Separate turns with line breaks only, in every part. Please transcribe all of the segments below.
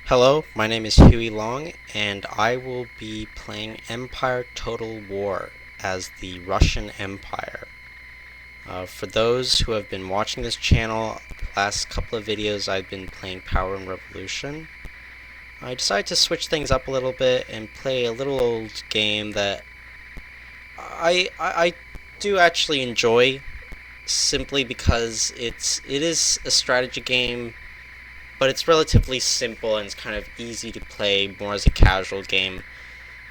Hello, my name is Huey Long, and I will be playing Empire Total War as the Russian Empire. For those who have been watching this channel, the last couple of videos I've been playing Power and Revolution. I decided to switch things up a little bit and play a little old game that I do actually enjoy, simply because it is a strategy game, but it's relatively simple and it's kind of easy to play more as a casual game,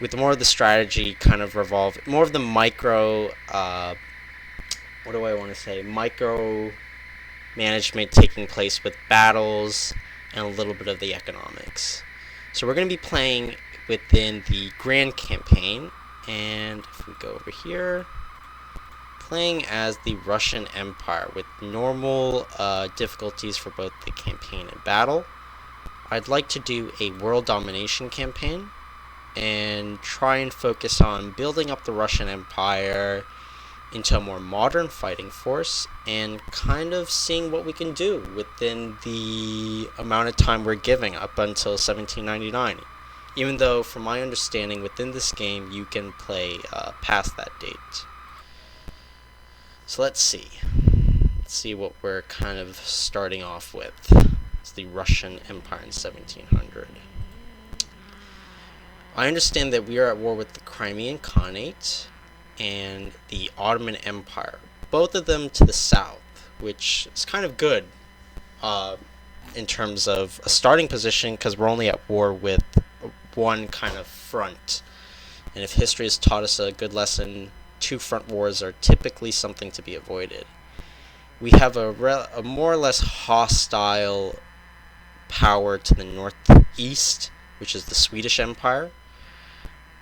with more of the strategy kind of revolve, more of the micro, what do I want to say, micro management taking place with battles and a little bit of the economics. So we're going to be playing within the Grand Campaign, and if we go over here, playing as the Russian Empire with normal difficulties for both the campaign and battle. I'd like to do a world domination campaign and try and focus on building up the Russian Empire into a more modern fighting force and kind of seeing what we can do within the amount of time we're giving up until 1799. Even though, from my understanding, within this game you can play past that date. So let's see. Let's see what we're kind of starting off with. It's the Russian Empire in 1700. I understand that we are at war with the Crimean Khanate and the Ottoman Empire, both of them to the south, which is kind of good in terms of a starting position, because we're only at war with one kind of front. And if history has taught us a good lesson, two front wars are typically something to be avoided. We have a more or less hostile power to the northeast, which is the Swedish Empire,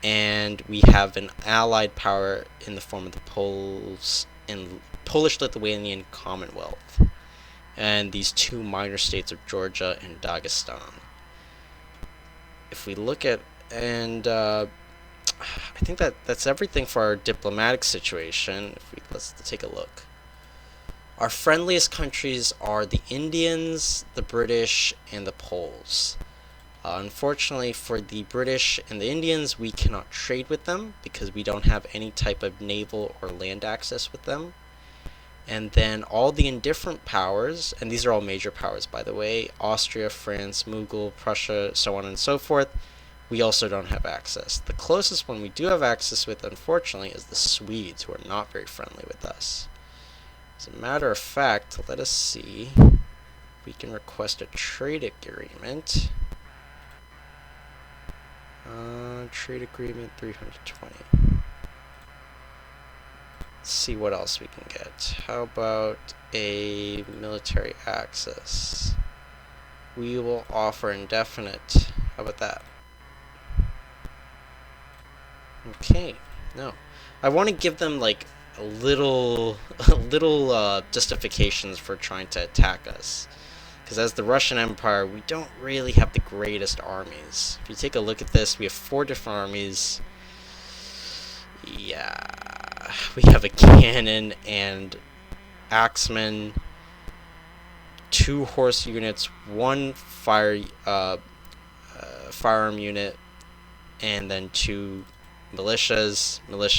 and we have an allied power in the form of the Poles and Polish-Lithuanian Commonwealth, and these two minor states of Georgia and Dagestan. If we look at, and I think that's everything for our diplomatic situation. Let's take a look. Our friendliest countries are the Indians, the British, and the Poles. Unfortunately for the British and the Indians, we cannot trade with them because we don't have any type of naval or land access with them. And then all the indifferent powers, and these are all major powers by the way, Austria, France, Mughal, Prussia, so on and so forth, we also don't have access. The closest one we do have access with, unfortunately, is the Swedes, who are not very friendly with us. As a matter of fact, let us see if we can request a trade agreement. Trade agreement 320. Let's see what else we can get. How about a military access? We will offer indefinite. How about that? Okay, no. I want to give them like a little justifications for trying to attack us. Because as the Russian Empire, we don't really have the greatest armies. If you take a look at this, we have 4 different armies. Yeah, we have a cannon and axemen, 2 horse units, 1 firearm unit, and then 2 militias.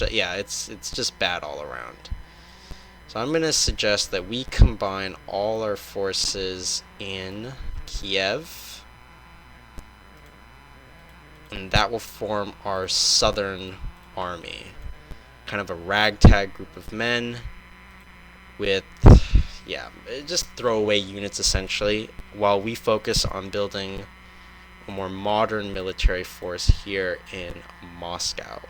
Yeah, it's just bad all around. So I'm going to suggest that we combine all our forces in Kiev, and that will form our southern army. Kind of a ragtag group of men with, yeah, just throwaway units essentially, while we focus on building a more modern military force here in Moscow.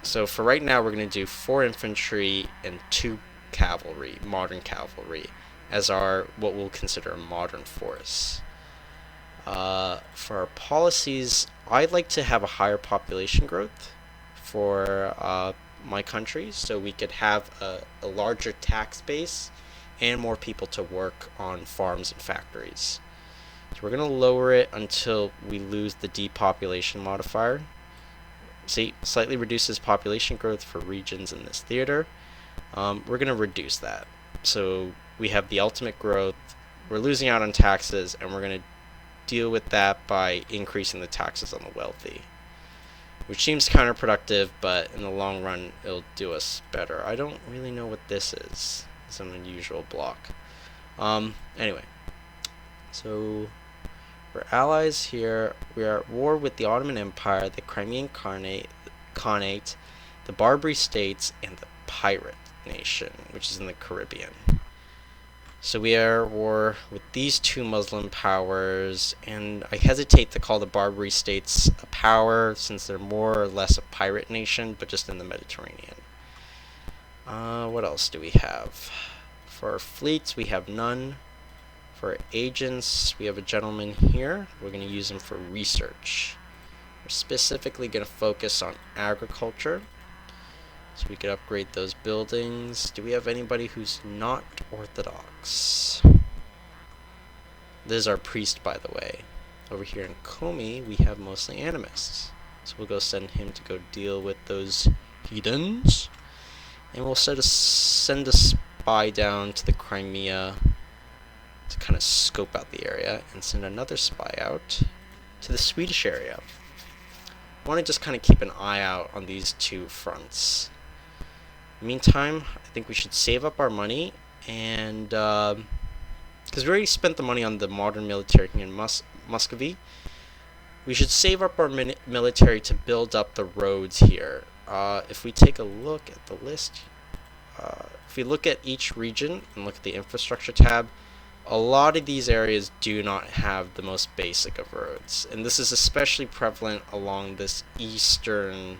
So for right now, we're going to do 4 infantry and 2 cavalry, modern cavalry, as our what we'll consider a modern force. For our policies, I'd like to have a higher population growth for my country, so we could have a larger tax base and more people to work on farms and factories. So we're going to lower it until we lose the depopulation modifier. See, slightly reduces population growth for regions in this theater. We're going to reduce that. So we have the ultimate growth, we're losing out on taxes, and we're going to deal with that by increasing the taxes on the wealthy, which seems counterproductive, but in the long run it'll do us better. I don't really know what this is. It's an unusual block. Anyway, so we're allies here. We are at war with the Ottoman Empire, the Crimean Khanate, the Barbary States, and the Pirate Nation, which is in the Caribbean. So we are at war with these two Muslim powers, and I hesitate to call the Barbary States a power since they're more or less a pirate nation, but just in the Mediterranean. What else do we have? For our fleets, we have none. For our agents, we have a gentleman here. We're going to use him for research. We're specifically going to focus on agriculture, so we could upgrade those buildings. Do we have anybody who's not Orthodox? This is our priest, by the way. Over here in Komi, we have mostly animists. So we'll go send him to go deal with those heathens. And we'll send a spy down to the Crimea to kind of scope out the area, and send another spy out to the Swedish area. I want to just kind of keep an eye out on these two fronts. Meantime, I think we should save up our money, and because we already spent the money on the modern military in Muscovy, we should save up our military to build up the roads here. If we take a look at the list, if we look at each region and look at the infrastructure tab, a lot of these areas do not have the most basic of roads, and this is especially prevalent along this eastern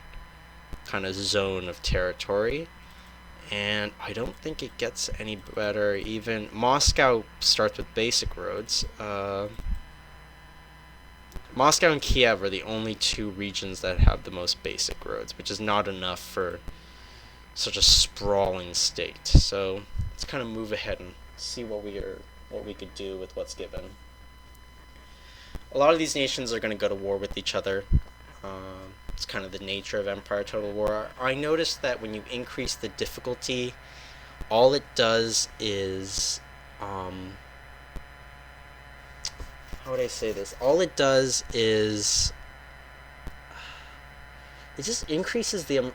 kind of zone of territory. And I don't think it gets any better. Even Moscow starts with basic roads. Moscow and Kiev are the only two regions that have the most basic roads, which is not enough for such a sprawling state. So let's kind of move ahead and see what we could do with what's given. A lot of these nations are going to go to war with each other. It's kind of the nature of Empire Total War. I noticed that when you increase the difficulty, all it does is, how would I say this? All it does is, it just increases the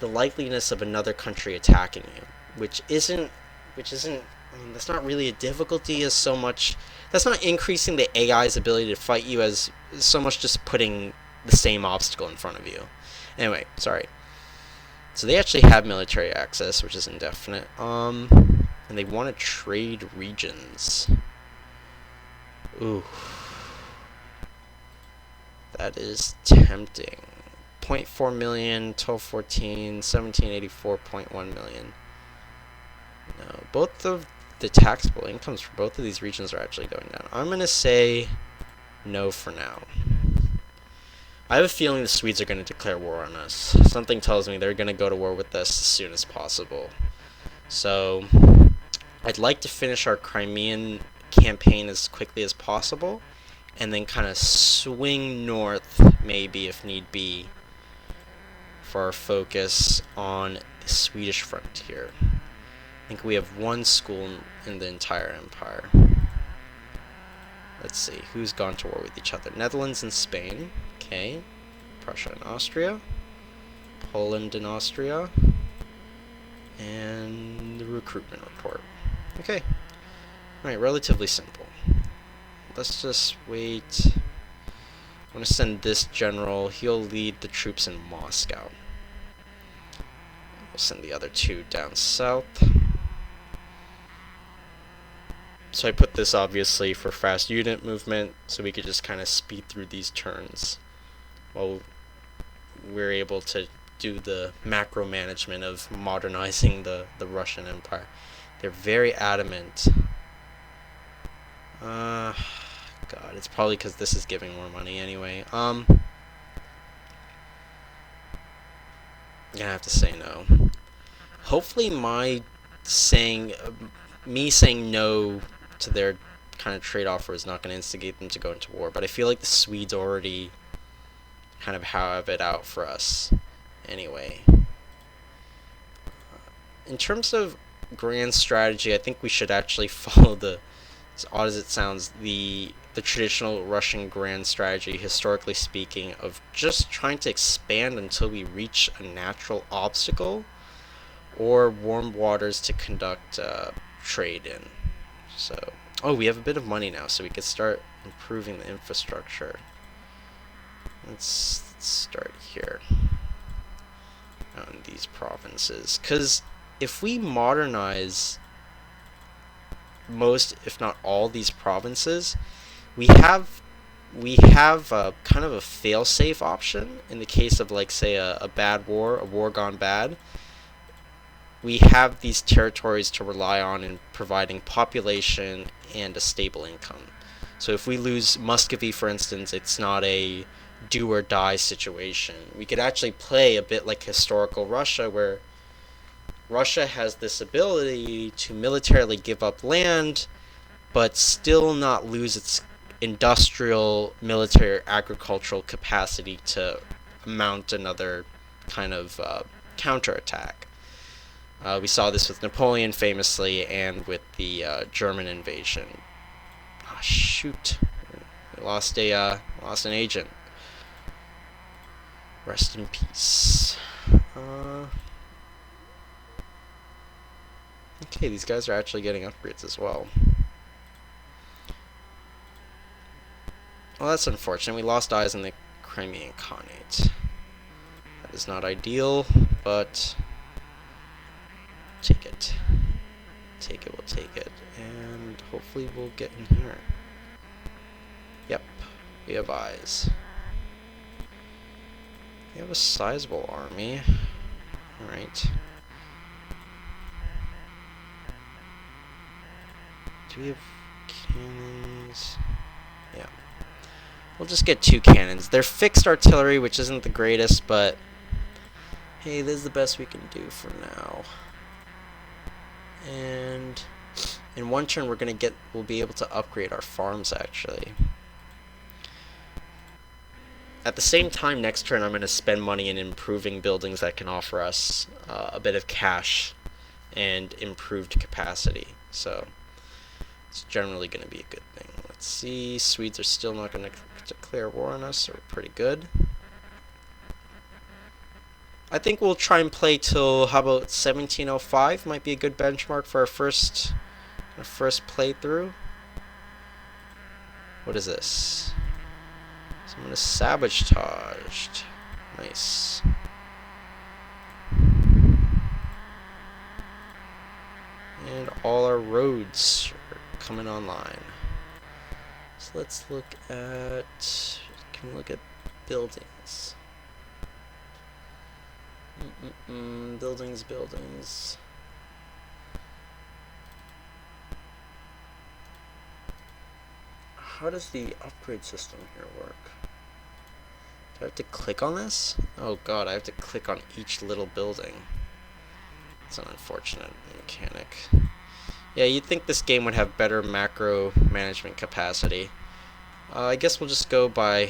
likeliness of another country attacking you, which isn't. I mean, that's not really a difficulty as so much. That's not increasing the AI's ability to fight you as so much just putting the same obstacle in front of you. Anyway, sorry. So they actually have military access, which is indefinite. And they want to trade regions. Ooh. That is tempting. 0.4 million, 1214, 1784.1 million. No, both of the taxable incomes for both of these regions are actually going down. I'm going to say no for now. I have a feeling the Swedes are going to declare war on us. Something tells me they're going to go to war with us as soon as possible. So I'd like to finish our Crimean campaign as quickly as possible, and then kind of swing north, maybe if need be, for our focus on the Swedish frontier. I think we have one school in the entire empire. Let's see, who's gone to war with each other? Netherlands and Spain. Okay. Prussia and Austria. Poland and Austria. And the recruitment report. Okay. Alright, relatively simple. Let's just wait. I'm going to send this general. He'll lead the troops in Moscow. We'll send the other two down south. So I put this obviously for fast unit movement, so we could just kind of speed through these turns while we're able to do the macro management of modernizing the Russian Empire. They're very adamant. God, it's probably because this is giving more money anyway. I'm gonna have to say no. Hopefully me saying no to their kind of trade offer is not going to instigate them to go into war, but I feel like the Swedes already kind of have it out for us anyway. In terms of grand strategy, I think we should actually follow the as odd as it sounds, the traditional Russian grand strategy, historically speaking, of just trying to expand until we reach a natural obstacle or warm waters to conduct trade in. So, oh, we have a bit of money now, so we could start improving the infrastructure. Let's start here on these provinces, because if we modernize most, if not all, these provinces, we have kind of a fail-safe option in the case of, like, say, a bad war, a war gone bad. We have these territories to rely on in providing population and a stable income. So if we lose Muscovy, for instance, it's not a do or die situation. We could actually play a bit like historical Russia, where Russia has this ability to militarily give up land, but still not lose its industrial, military, agricultural capacity to mount another kind of counterattack. We saw this with Napoleon famously, and with the German invasion. Ah, shoot! We lost an agent. Rest in peace. Okay, these guys are actually getting upgrades as well. Well, that's unfortunate. We lost eyes in the Crimean Khanate. That is not ideal, but take it. Take it, we'll take it. And hopefully we'll get in here. Yep, we have eyes. We have a sizable army. Alright. Do we have cannons? Yeah. We'll just get 2 cannons. They're fixed artillery, which isn't the greatest, but hey, this is the best we can do for now. And in one turn we'll be able to upgrade our farms, actually. At the same time, next turn I'm going to spend money in improving buildings that can offer us a bit of cash and improved capacity. So it's generally going to be a good thing. Let's see. Swedes are still not going to declare war on us, so we're pretty good. I think we'll try and play till, how about 1705? Might be a good benchmark for our first playthrough. What is this? Someone is sabotaged. Nice. And all our roads are coming online. So let's look at... Can we look at buildings? Buildings. How does the upgrade system here work? Do I have to click on this? Oh god, I have to click on each little building. It's an unfortunate mechanic. Yeah, you'd think this game would have better macro management capacity. I guess we'll just go by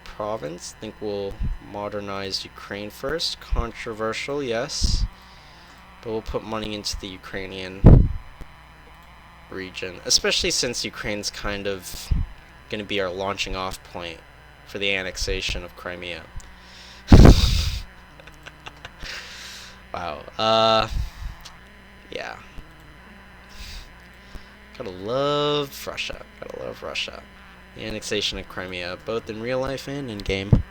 province. I think we'll modernize Ukraine first. Controversial, yes. But we'll put money into the Ukrainian region, especially since Ukraine's kind of going to be our launching off point for the annexation of Crimea. Wow. Yeah. Gotta love Russia. The annexation of Crimea, both in real life and in game.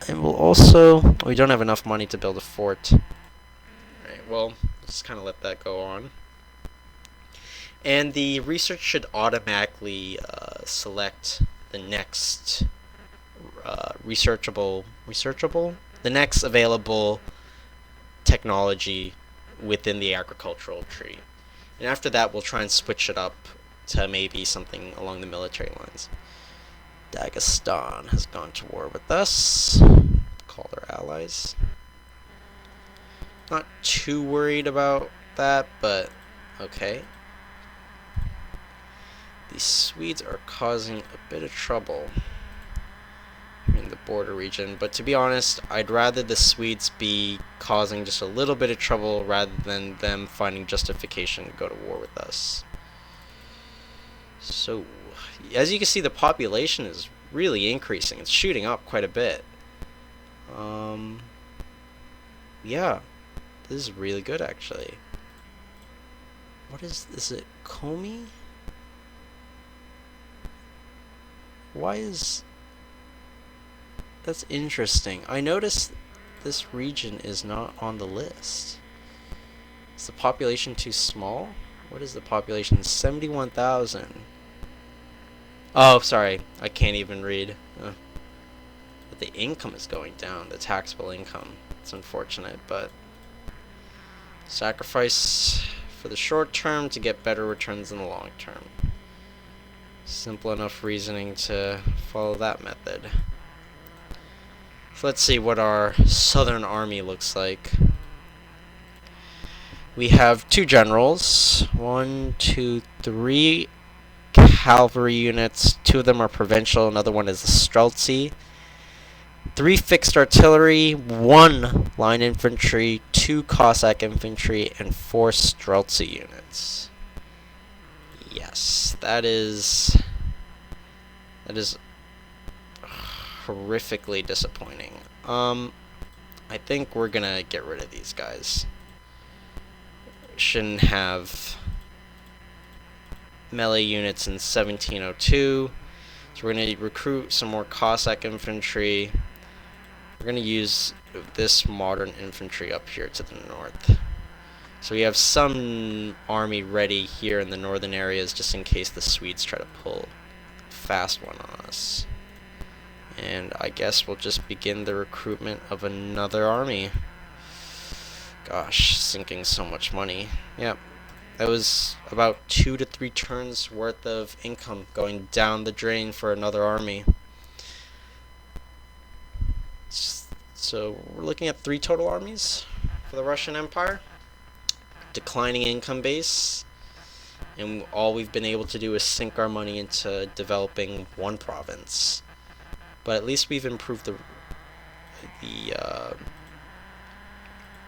And we'll also... we don't have enough money to build a fort. Alright, well, just kind of let that go on. And the research should automatically select the next researchable? The next available technology within the agricultural tree. And after that, we'll try and switch it up to maybe something along the military lines. Dagestan has gone to war with us. Call their allies. Not too worried about that, but okay. The Swedes are causing a bit of trouble in the border region, but to be honest, I'd rather the Swedes be causing just a little bit of trouble rather than them finding justification to go to war with us. So, as you can see, the population is really increasing. It's shooting up quite a bit. Yeah, this is really good, actually. What is it, Comey? Why is... That's interesting. I noticed this region is not on the list. Is the population too small? What is the population? 71,000. Oh, sorry. I can't even read. But the income is going down. The taxable income. It's unfortunate, but... Sacrifice for the short term to get better returns in the long term. Simple enough reasoning to follow that method. So let's see what our Southern Army looks like. We have 2 generals, 1, 2, 3 cavalry units. 2 of them are provincial, another one is the Streltsy. 3 fixed artillery, 1 line infantry, 2 Cossack infantry, and 4 Streltsy units. Yes, that is horrifically disappointing. I think we're gonna get rid of these guys. Shouldn't have melee units in 1702. So we're gonna recruit some more Cossack infantry. We're gonna use this modern infantry up here to the north. So we have some army ready here in the northern areas just in case the Swedes try to pull a fast one on us. And I guess we'll just begin the recruitment of another army. Gosh, sinking so much money. Yep. That was about 2 to 3 turns worth of income going down the drain for another army. So we're looking at 3 total armies for the Russian Empire. Declining income base. And all we've been able to do is sink our money into developing 1 province. But at least we've improved the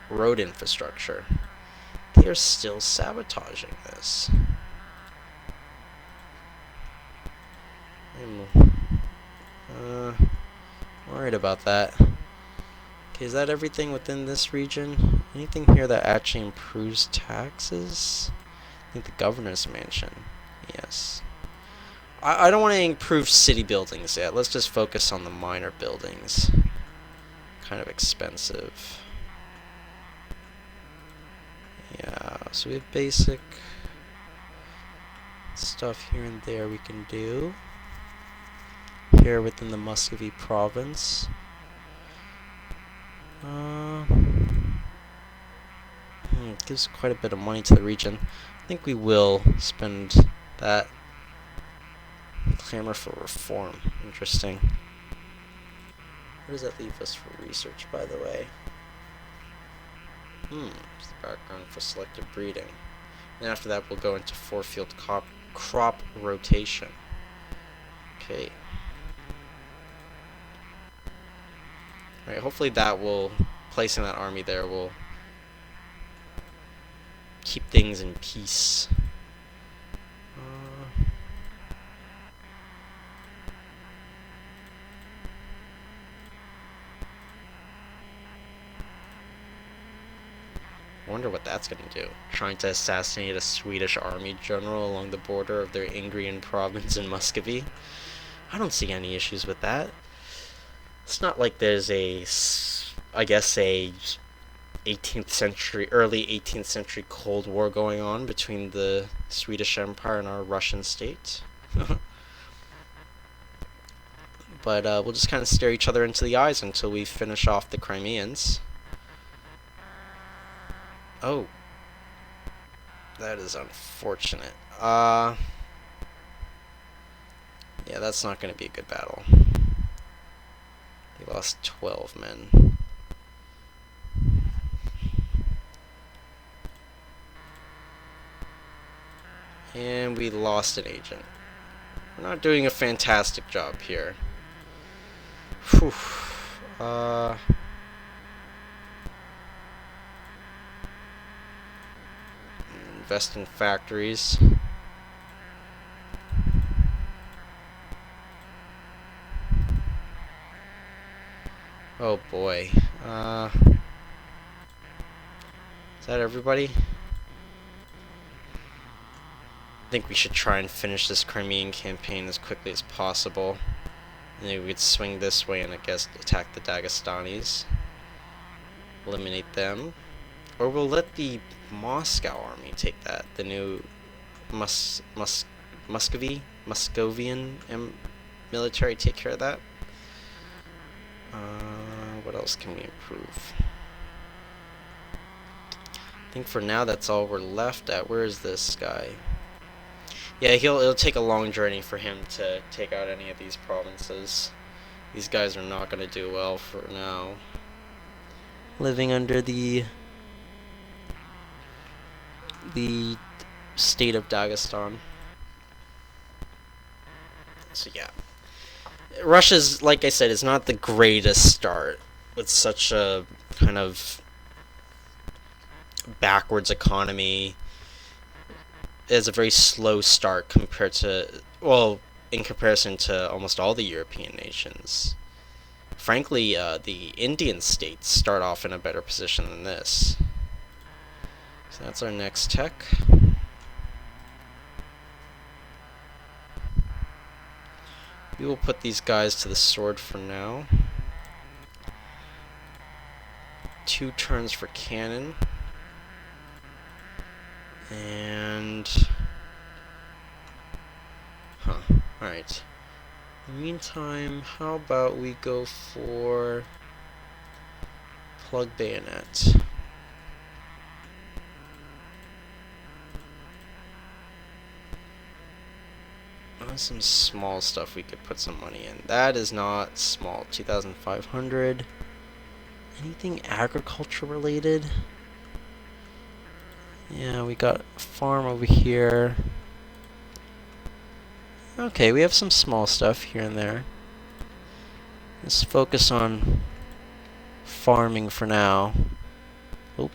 road infrastructure. They are still sabotaging this. I'm worried about that. Okay, is that everything within this region? Anything here that actually improves taxes? I think the governor's mansion. Yes. I don't want to improve city buildings yet. Let's just focus on the minor buildings. Kind of expensive. Yeah, so we have basic stuff here and there we can do. Here within the Muscovy province. It gives quite a bit of money to the region. I think we will spend that. Clamor for reform. Interesting. Where does that leave us for research, by the way? It's the background for selective breeding. And after that, we'll go into 4-field crop rotation. Okay. Alright, hopefully that will, placing that army there will keep things in peace. I wonder what that's going to do. Trying to assassinate a Swedish army general along the border of their Ingrian province in Muscovy. I don't see any issues with that. It's not like there's I guess a 18th century, early 18th century Cold War going on between the Swedish Empire and our Russian state. But we'll just kind of stare each other into the eyes until we finish off the Crimeans. Oh. That is unfortunate. Yeah, that's not going to be a good battle. They lost 12 men. And we lost an agent. We're not doing a fantastic job here. Whew. Invest in factories. Oh boy. Is that everybody? I think we should try and finish this Crimean campaign as quickly as possible. And then we could swing this way and I guess attack the Dagestanis. Eliminate them. Or we'll let the Moscow army take that. The new Muscovian military take care of that. What else can we improve? I think for now that's all we're left at. Where is this guy? Yeah, it'll take a long journey for him to take out any of these provinces. These guys are not going to do well for now. Living under the state of Dagestan. So yeah. Russia's, like I said, is not the greatest start with such a kind of backwards economy. It has a very slow start compared to, well, in comparison to almost all the European nations. Frankly, the Indian states start off in a better position than this. So that's our next tech. We will put these guys to the sword for now. 2 turns for cannon. And... Alright. In the meantime, how about we go for plug bayonet. Some small stuff we could put some money in. That is not small. 2,500. Anything agriculture related? Yeah, we got a farm over here. Okay, we have some small stuff here and there. Let's focus on farming for now. Oop.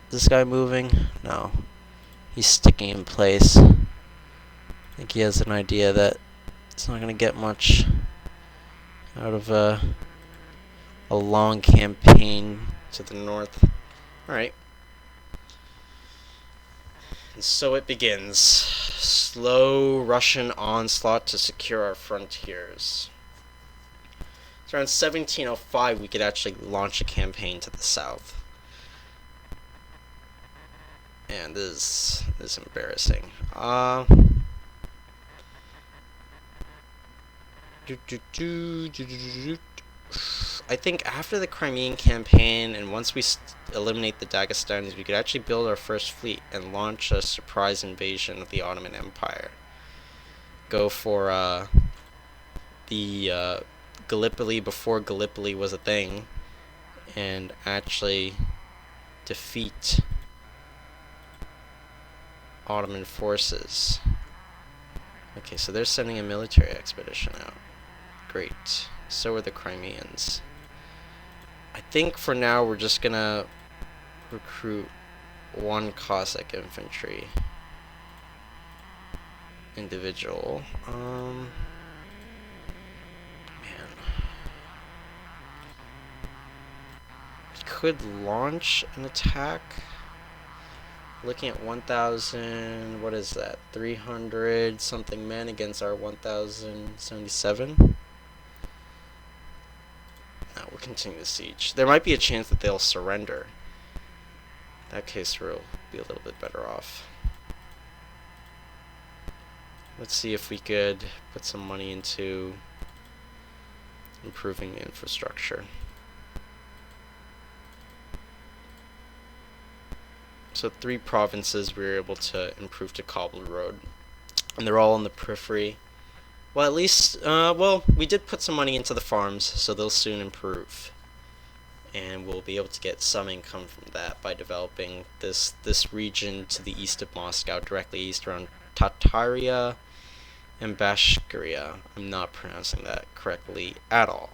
Is this guy moving? No. He's sticking in place. I think he has an idea that it's not going to get much out of a long campaign to the north. Alright. And so it begins. Slow Russian onslaught to secure our frontiers. So around 1705 we could actually launch a campaign to the south. And this is embarrassing. I think after the Crimean campaign, and once we eliminate the Dagestanis, we could actually build our first fleet and launch a surprise invasion of the Ottoman Empire. Go for the Gallipoli before Gallipoli was a thing, and actually defeat Ottoman forces. Okay, so they're sending a military expedition out. Great. So are the Crimeans. I think for now we're just gonna recruit 1 Cossack infantry individual. Man. We could launch an attack. Looking at 1,000, what is that? 300 something men against our 1,077. No, we'll continue the siege. There might be a chance that they'll surrender. In that case, we'll be a little bit better off. Let's see if we could put some money into improving the infrastructure. So 3 provinces we were able to improve to cobbled road. And they're all in the periphery. Well, at least, well, we did put some money into the farms, so they'll soon improve. And we'll be able to get some income from that by developing this region to the east of Moscow, directly east around Tataria and Bashkiria. I'm not pronouncing that correctly at all.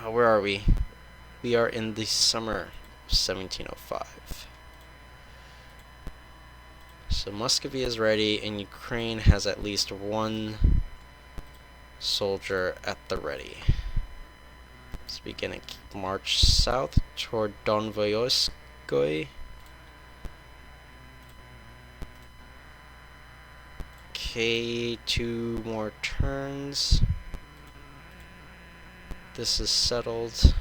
Where are we? We are in the summer 1705. So Muscovy is ready, and Ukraine has at least one soldier at the ready. So we gonna march south toward Donvoyoskoy. Okay, 2 more turns. This is settled.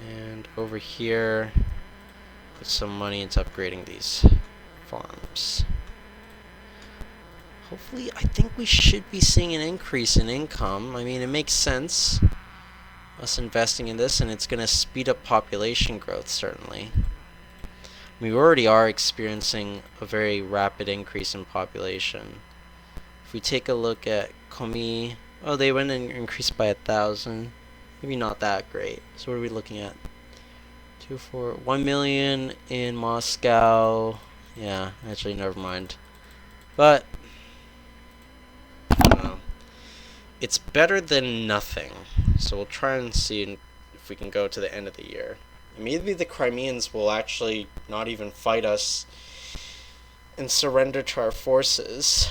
And over here, put some money into upgrading these farms. Hopefully, I think we should be seeing an increase in income. I mean, it makes sense, us investing in this, and it's going to speed up population growth, certainly. We already are experiencing a very rapid increase in population. If we take a look at Komi, oh, they went and increased by 1,000. Maybe not that great. So what are we looking at? 1 million in Moscow. Yeah, actually, never mind. But I don't know. It's better than nothing. So we'll try and see if we can go to the end of the year. Maybe the Crimeans will actually not even fight us and surrender to our forces,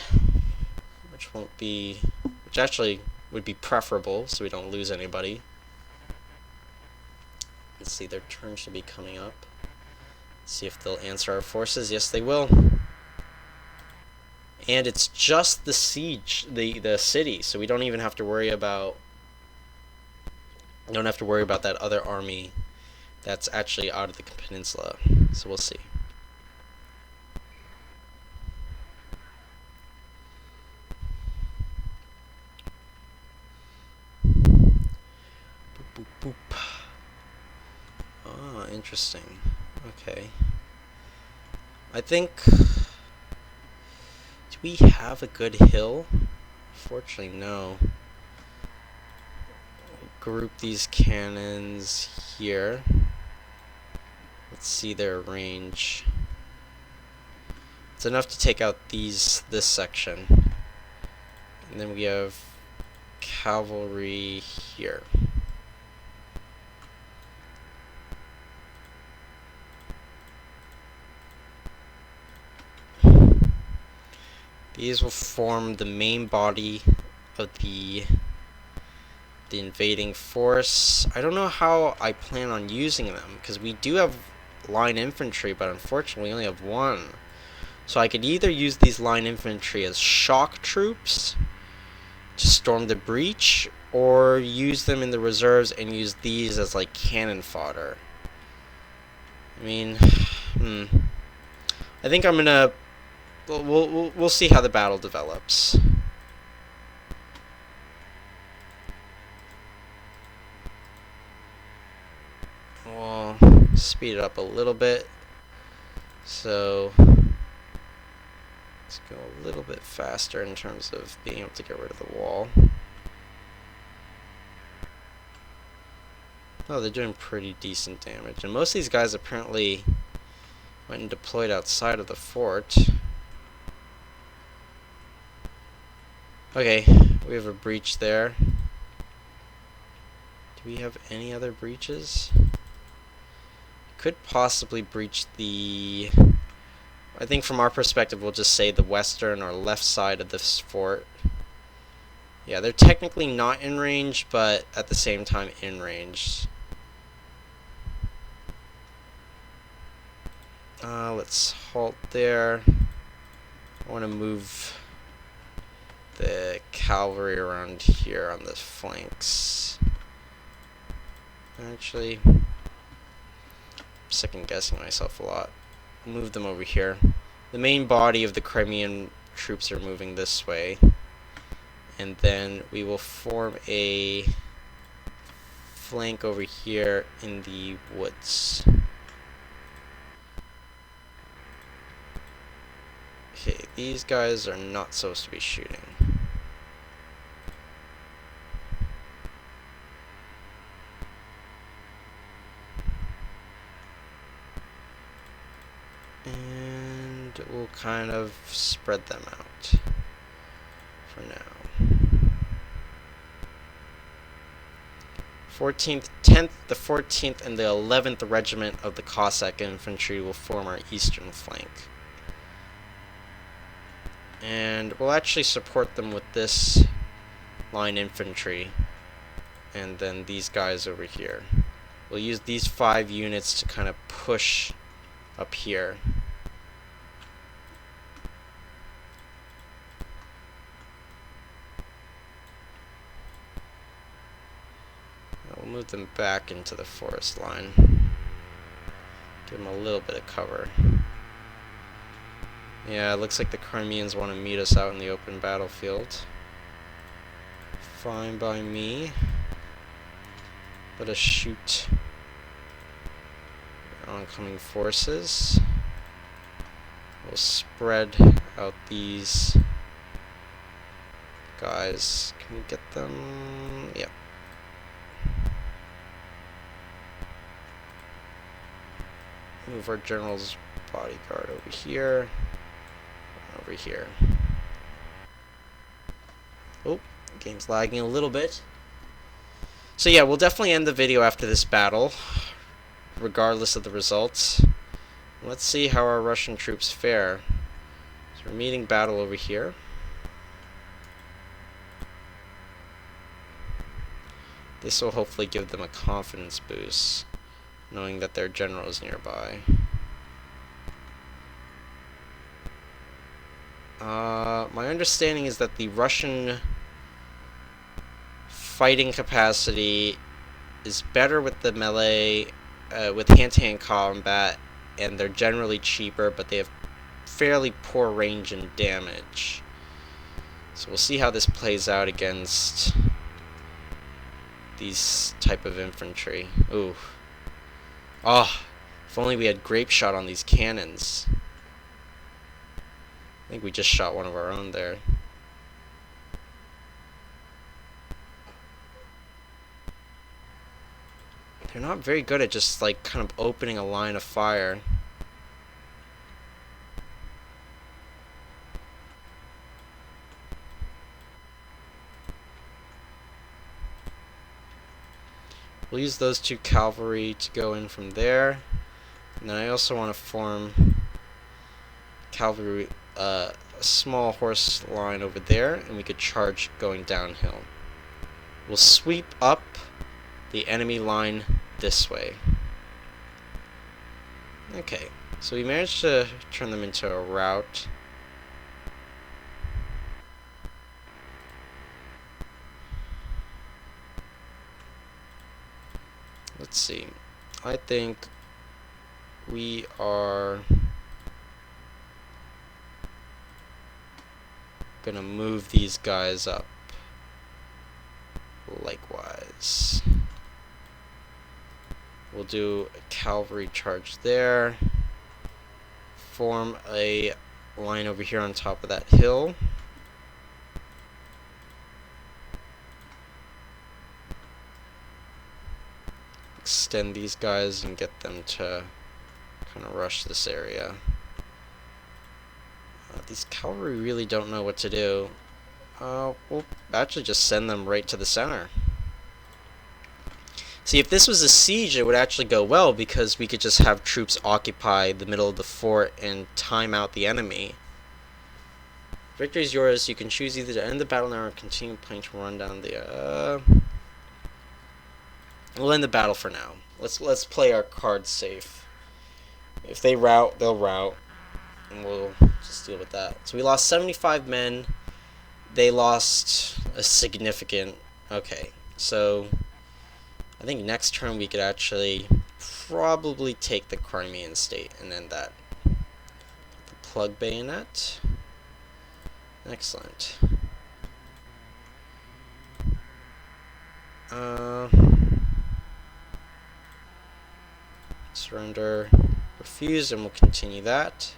which actually would be preferable, so we don't lose anybody. Let's see, their turn should be coming up. Let's see if they'll answer our forces. Yes, they will. And it's just the siege, the city, so we don't even have to worry about that other army that's actually out of the peninsula. So we'll see. Boop, boop, boop. Ah, interesting. Okay. I think... Do we have a good hill? Fortunately, no. Group these cannons here. Let's see their range. It's enough to take out this section. And then we have cavalry here. These will form the main body of the invading force. I don't know how I plan on using them, because we do have line infantry, but unfortunately we only have one. So I could either use these line infantry as shock troops to storm the breach, or use them in the reserves and use these as like cannon fodder. I mean, I think I'm gonna... We'll see how the battle develops. We'll speed it up a little bit. So let's go a little bit faster in terms of being able to get rid of the wall. Oh, they're doing pretty decent damage. And most of these guys apparently went and deployed outside of the fort. Okay, we have a breach there. Do we have any other breaches? Could possibly breach the... I think from our perspective we'll just say the western or left side of this fort. Yeah, they're technically not in range, but at the same time in range. Let's halt there. I want to move the cavalry around here on the flanks. Actually, I'm second guessing myself a lot. Move them over here. The main body of the Crimean troops are moving this way, and then we will form a flank over here in the woods. Okay, these guys are not supposed to be shooting. And we'll kind of spread them out for now. 10th, the 14th, and the 11th Regiment of the Cossack Infantry will form our eastern flank. And we'll actually support them with this line infantry. And then these guys over here. We'll use these 5 units to kind of push up here. We'll move them back into the forest line. Give them a little bit of cover. Yeah, it looks like the Crimeans want to meet us out in the open battlefield. Fine by me. Let us shoot oncoming forces. We'll spread out these guys. Can we get them? Yep. Move our general's bodyguard over here. Over here. Oh, game's lagging a little bit. So yeah, we'll definitely end the video after this battle, regardless of the results. Let's see how our Russian troops fare. So we're meeting battle over here. This will hopefully give them a confidence boost, knowing that their general is nearby. My understanding is that the Russian fighting capacity is better with the melee, with hand-to-hand combat, and they're generally cheaper, but they have fairly poor range and damage. So we'll see how this plays out against these type of infantry. Ooh. Oh, if only we had grape shot on these cannons. I think we just shot one of our own there. They're not very good at just like kind of opening a line of fire. We'll use those 2 cavalry to go in from there. And then I also want to form cavalry, a small horse line over there, and we could charge going downhill. We'll sweep up the enemy line this way. Okay, so we managed to turn them into a rout. Let's see. I think we are gonna move these guys up likewise. We'll do a cavalry charge there. Form a line over here on top of that hill. Extend these guys and get them to kind of rush this area. These cavalry really don't know what to do. We'll actually just send them right to the center. See, if this was a siege, it would actually go well, because we could just have troops occupy the middle of the fort and time out the enemy. Victory is yours. You can choose either to end the battle now or continue playing to run down the... We'll end the battle for now. Let's play our cards safe. If they rout, they'll rout, and we'll just deal with that. So we lost 75 men. They lost a significant... Okay, so I think next turn we could actually probably take the Crimean state and end that. The plug bayonet. Excellent. Surrender. Refuse, and we'll continue that.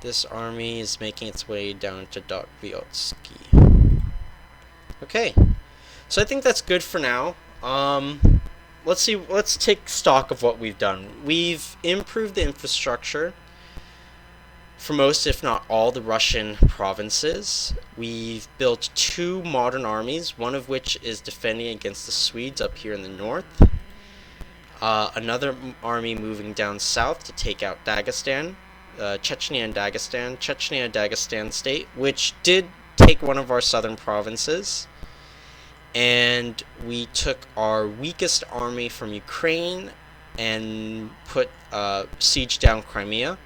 This army is making its way down to Dotvyotski. Okay, so I think that's good for now. Let's take stock of what we've done. We've improved the infrastructure for most, if not all, the Russian provinces. We've built 2 modern armies, one of which is defending against the Swedes up here in the north. Another army moving down south to take out Dagestan, Chechnya and Dagestan. Chechnya and Dagestan state, which did take one of our southern provinces. And we took our weakest army from Ukraine and put siege down Crimea,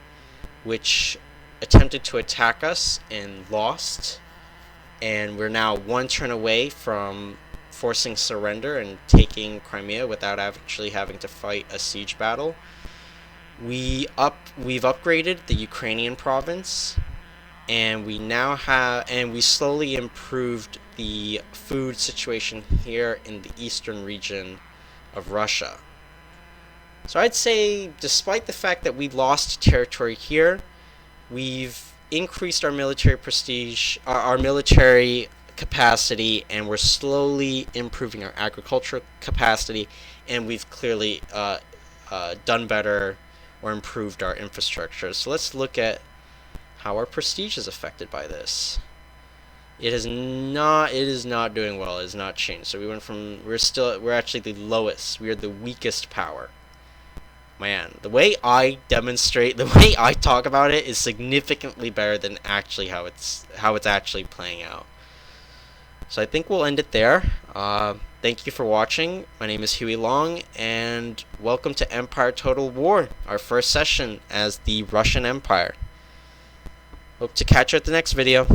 which attempted to attack us and lost. And we're now one turn away from forcing surrender and taking Crimea without actually having to fight a siege battle. We've upgraded the Ukrainian province, and we slowly improved the food situation here in the eastern region of Russia. So I'd say, despite the fact that we lost territory here, we've increased our military prestige, our military capacity, and we're slowly improving our agricultural capacity, and we've clearly done better or improved our infrastructure. So let's look at how our prestige is affected by this. It is not doing well. It has not changed. So we're actually the lowest. We are the weakest power. Man, the way I talk about it is significantly better than actually how it's actually playing out. So I think we'll end it there. Thank you for watching. My name is Huey Long, and welcome to Empire Total War, our first session as the Russian Empire. Hope to catch you at the next video.